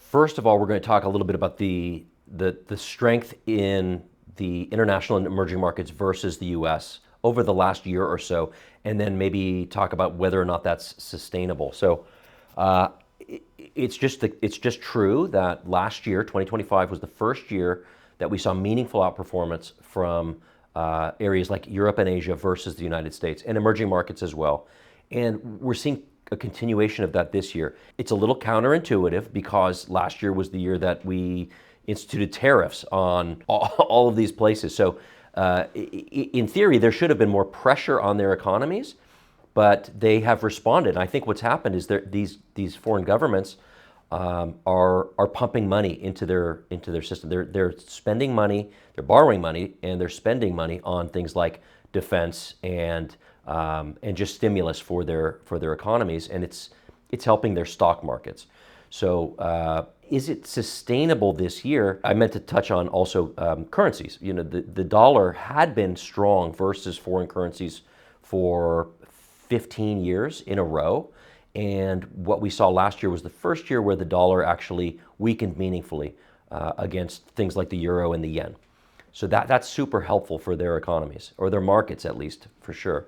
First of all, we're going to talk a little bit about the strength in the international and emerging markets versus the US over the last year or so, and then maybe talk about whether or not that's sustainable. So uh, it's just true that last year, 2025, was the first year that we saw meaningful outperformance from areas like Europe and Asia versus the United States and emerging markets as well. And we're seeing a continuation of that this year. It's a little counterintuitive because last year was the year that we instituted tariffs on all of these places. So, in theory, there should have been more pressure on their economies, but they have responded. And I think what's happened is that these foreign governments are pumping money into their system. They're spending money, they're borrowing money, and they're spending money on things like defense and just stimulus for their economies, and it's helping their stock markets. So, is it sustainable this year? I meant to touch on also currencies. You know, the dollar had been strong versus foreign currencies for 15 years in a row. And what we saw last year was the first year where the dollar actually weakened meaningfully against things like the euro and the yen. So that's super helpful for their economies, or their markets at least, for sure.